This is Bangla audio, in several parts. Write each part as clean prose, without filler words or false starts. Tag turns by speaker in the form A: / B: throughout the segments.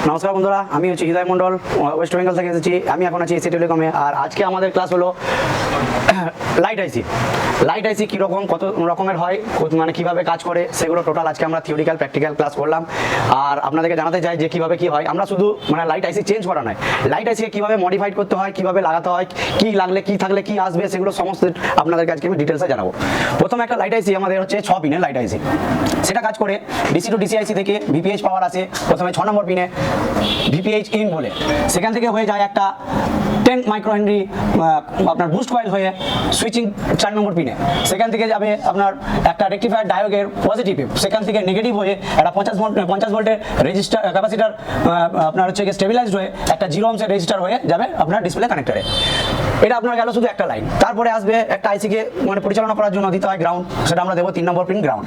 A: নমস্কার বন্ধুরা, আমি হচ্ছে হৃদয় মন্ডল, ওয়েস্ট বেঙ্গল থেকে এসেছি। আমি এখন আছি এসি টেলিকমে। আর আজকে আমাদের ক্লাস হলো লাইট আইসি কীরকম, কত রকমের হয়, মানে কীভাবে কাজ করে, সেগুলো টোটাল আজকে আমরা থিওরিক্যাল প্র্যাকটিক্যাল ক্লাস করলাম। আর আপনাদেরকে জানাতে চাই যে কীভাবে কী হয়। আমরা শুধু মানে লাইট আইসি চেঞ্জ করা নয়, লাইট আইসিকে কীভাবে মডিফাইড করতে হয়, কীভাবে লাগাতে হয়, কী লাগলে কী থাকলে কী আসবে, সেগুলো সমস্ত আপনাদেরকে আজকে আমি ডিটেলসে জানাবো। প্রথমে একটা লাইট আইসি আমাদের হচ্ছে 6 পিনের লাইট আইসি। সেটা কাজ করে ডিসি টু ডিসি আইসি থেকে ভিপিএইচ পাওয়ার আসে প্রথমে 6 নম্বর পিনে ভিপিএইচ ইন বলে, সেখান থেকে হয়ে যায় একটা 10 মাইক্রো হেনরি আপনার বুস্ট কয়েল হয়ে সুইচিং 4 নম্বর পিনে, সেখান থেকে যাবে আপনার একটা রেকটিফায়ার ডায়োগের পজিটিভ, সেখান থেকে নেগেটিভ হয়ে একটা 50 ভোল্টের রেজিস্টার ক্যাপাসিটার আপনার হচ্ছে স্টেবিলাইজড হয়ে একটা 0 ohms রেজিস্টার হয়ে যাবে আপনার ডিসপ্লে কানেক্টরে। এটা আপনার গেল শুধু একটা লাইন। তারপরে আসবে একটা আইসিকে মানে পরিচালনা করার জন্য দিতে হয় গ্রাউন্ড, সেটা আমরা দেবো 3 নম্বর পিন গ্রাউন্ড।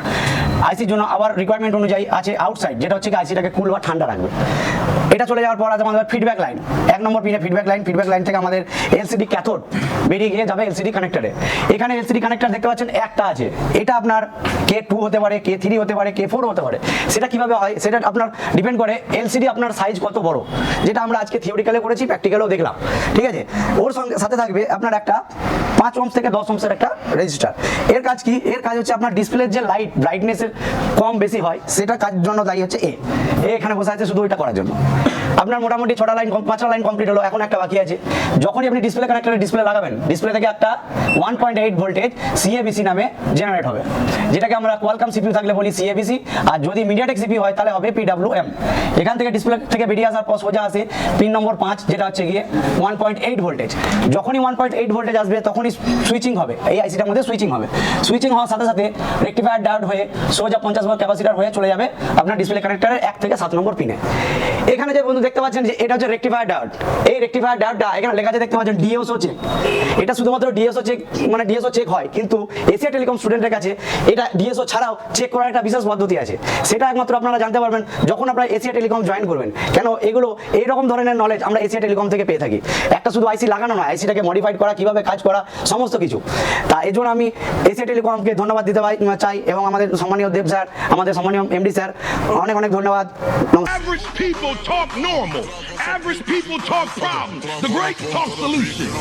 A: আইসির জন্য আবার রিকোয়ারমেন্ট অনুযায়ী আছে আউটসাইড, যেটা হচ্ছে আইসিটাকে কুল বা ঠান্ডা রাখবে। এটা চলে যাওয়ার পর আছে আমাদের ফিডব্যাক লাইন, 1 নম্বর পিনে ফিডব্যাক লাইন থেকে আমাদের এলসিডি ক্যাথোড বেরিয়ে গিয়ে যাবে এলসিডি কানেক্টরে। এখানে এলসিডি কানেক্টর দেখতে পাচ্ছেন একটা আছে, এটা আপনার K2 হতে পারে, K3 হতে পারে, K4 হতে পারে। সেটা কিভাবে হয় সেটা আপনার ডিপেন্ড করে এলসিডি আপনার সাইজ কত বড়, যেটা আমরা আজকে থিওরিক্যালে করেছি, প্র্যাকটিক্যালেও দেখলাম। ঠিক আছে, ওর সঙ্গে সাথে থাকবে আপনার একটা 5 ohms থেকে 10 ohms এর একটা রেজিস্টার। এর কাজ কি? এর কাজ হচ্ছে আপনার ডিসপ্লের যে লাইট ব্রাইটনেসের কম বেশি হয় সেটা কাজের জন্য দায়ী হচ্ছে এখানে বসে আছে শুধু ওইটা করার জন্য। আপনার মোটামুটি 5টা লাইন কমপ্লিট হলো, এখন একটা বাকি আছে। যখনই আপনি ডিসপ্লে কানেক্টরে ডিসপ্লে লাগাবেন, ডিসপ্লে থেকে একটা 1.8 ভোল্টেজ CABC নামে জেনারেট হবে, যেটাকে আমরা কোয়ালকম সিপিইউ থাকলে বলি CABC, আর যদি মিডিয়াটেক সিপিইউ হয় তাহলে হবে PWM। এখান থেকে ডিসপ্লে থেকে বেরিয়ে আসার পর সোজা আসে পিন নম্বর 5, যেটা হচ্ছে গিয়ে 1.8 ভোল্টেজ। যখনই 1.8 ভোল্টেজ আসবে তখনই সুইচিং হবে, এই আইসিটার মধ্যে সুইচিং হবে। সুইচিং হওয়ার সাথে সাথে রেকটিফায়ার ডায়োড হয়ে সোজা 50 ভোল্ট ক্যাপাসিটার হয়ে চলে যাবে আপনার ডিসপ্লে কানেক্টরের 1 থেকে 7 নম্বর পিনে। এখানে যে বন্ধু দেখতে পাচ্ছেন যে এটা হচ্ছে রেকটিফায়ার ডায়োড। এই রেকটিফায়ার ডায়োডটা এখানে লেখা আছে দেখতে পাচ্ছেন DSO চেক। এটা শুধুমাত্র DSO চেক মানে DSO চেক হয়, কিন্তু এশিয়া টেলিকম স্টুডেন্টের কাছে এটা DSO ছাড়াও চেক করার একটা বিশেষ পদ্ধতি আছে। সেটা একমাত্র আপনারা জানতে পারবেন যখন আপনারা এশিয়া টেলিকম জয়েন করবেন। কেন এগুলো এইরকম ধরনের নলেজ আমরা এশিয়া টেলিকম থেকে পেয়ে থাকি। একটা শুধু আইসি লাগানো নয়, আইসিটাকে মডিফাইড করা, কিভাবে কাজ করা, সমস্ত কিছু। তা এই জন্য আমি এশিয়া টেলিকমকে ধন্যবাদ দিতে চাই, এবং আমাদের সম্মানীয় দেব স্যার, আমাদের সম্মানীয় MD স্যার, অনেক অনেক ধন্যবাদ।
B: Average people talk normal. Average people talk problems. The great talk solutions.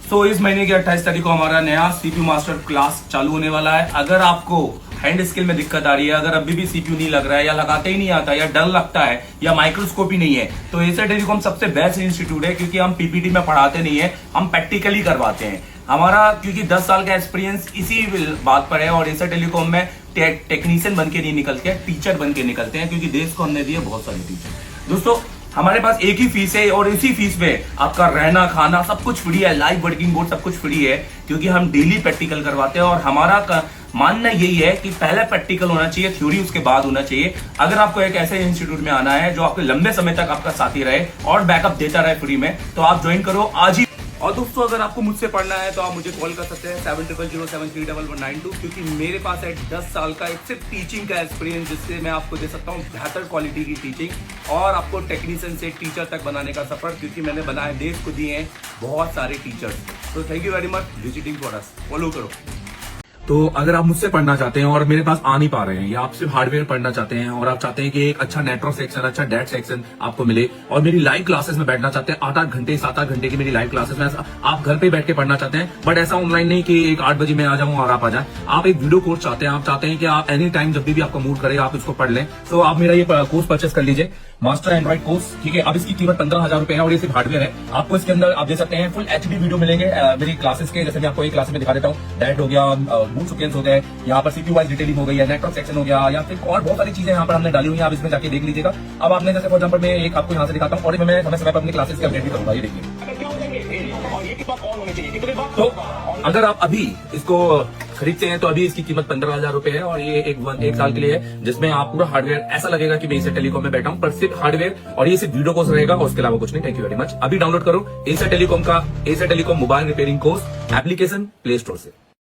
C: तो इस महीने की 28 तारीख को हमारा नया सीपीयू मास्टर क्लास चालू होने वाला है। अगर आपको हैंड स्किल में दिक्कत आ रही है, अगर अभी भी सीपीयू नहीं लग रहा है, या लगाते ही नहीं आता, या डर लगता है, या माइक्रोस्कोप ही नहीं है, तो एशिया टेलीकॉम सबसे बेस्ट इंस्टीट्यूट है, क्योंकि हम पीपीटी में पढ़ाते नहीं है, हम प्रैक्टिकली करवाते हैं। हमारा क्योंकि 10 साल का एक्सपीरियंस इसी बात पर है, और एशिया टेलीकॉम में टेक्नीशियन बन के नहीं निकलते हैं, टीचर बन के निकलते हैं, क्योंकि देश को हमने दिए बहुत सारे टीचर। दोस्तों हमारे पास एक ही फीस है, और इसी फीस में आपका रहना खाना सब कुछ फ्री है, लाइव वर्किंग बोर्ड सब कुछ फ्री है, क्योंकि हम डेली प्रैक्टिकल करवाते हैं। और हमारा मानना यही है कि पहले प्रैक्टिकल होना चाहिए, थ्योरी उसके बाद होना चाहिए। अगर आपको एक ऐसे इंस्टीट्यूट में आना है जो आपके लंबे समय तक आपका साथी रहे और बैकअप देता रहे फ्री में, तो आप ज्वाइन करो आज ही। और दोस्तों अगर आपको मुझसे पढ़ना है तो आप मुझे कॉल कर सकते हैं 7007311192, क्योंकि मेरे पास है 10 साल का एक सिर्फ टीचिंग का एक्सपीरियंस, जिससे मैं आपको दे सकता हूँ बेहतर क्वालिटी की टीचिंग, और आपको टेक्नीशियन से टीचर तक बनाने का सफर, क्योंकि मैंने बनाए, देश को दिए हैं बहुत सारे टीचर्स। तो thank you very much visiting for us, follow करो।
D: तो अगर आप मुझसे पढ़ना चाहते हैं और मेरे पास आ नहीं पा रहे हैं, या आप सिर्फ हार्डवेयर पढ़ना चाहते हैं और आप चाहते हैं कि एक अच्छा नेटवर्क सेक्शन, अच्छा डेट सेक्शन आपको मिले, और मेरी लाइव क्लासेस में बैठना चाहते हैं, 8-8 घंटे 7-8 घंटे की मेरी लाइव क्लासेस में आप घर पे बैठ के पढ़ना चाहते हैं, बट ऐसा ऑनलाइन नहीं कि एक 8 बजे मैं आ जाऊं और आप आ जाए। आप एक वीडियो कोर्स चाहते हैं, आप चाहते हैं कि आप एनी टाइम जब भी आपका मूड करे आप इसको पढ़ लें, तो आप मेरा ये कोर्स परचेस कर लीजिए, मास्टर एंड्रॉइड कोर्स। ठीक है, अब इसकी कीमत 15,000 रुपए है, और ये सिर्फ हार्डवेयर है। आपको इसके अंदर आप दे सकते हैं फुल HD वीडियो मिलेंगे मेरी क्लासेस के, जैसे मैं आपको एक क्लास में दिखा देता हूँ, डायरेक्ट हो गया, बूट सीक्वेंस हो गए, यहाँ पर सीपीयू वाइज डिटेलिंग हो गई है, नेटवर्क सेक्शन हो गया, या फिर और बहुत सारी चीजें यहाँ पर हमने डाली हुई है, आप इसमें जाके देख लीजिएगा। अब आपने जैसे फॉर एग्जाम्पल मैं एक आपको यहाँ से दिखाता हूँ, और मैं समय समय पर अपनी क्लासेस के अपडेट भी करूंगा, ये देखिए। तो अगर आप अभी इसको खरीदते हैं तो अभी इसकी कीमत 15,000 रुपए है, और ये एक साल के लिए है, जिसमें आप पूरा हार्डवेयर, ऐसा लगेगा कि मैं एशिया टेलीकॉम में बैठा हूं, पर सिर्फ हार्डवेयर, और ये सिर्फ वीडियो कोर्स रहेगा, और उसके अलावा कुछ नहीं। Thank you very much. अभी डाउनलोड करो एशिया टेलीकॉम का Asia telecom mobile repairing course application play store से।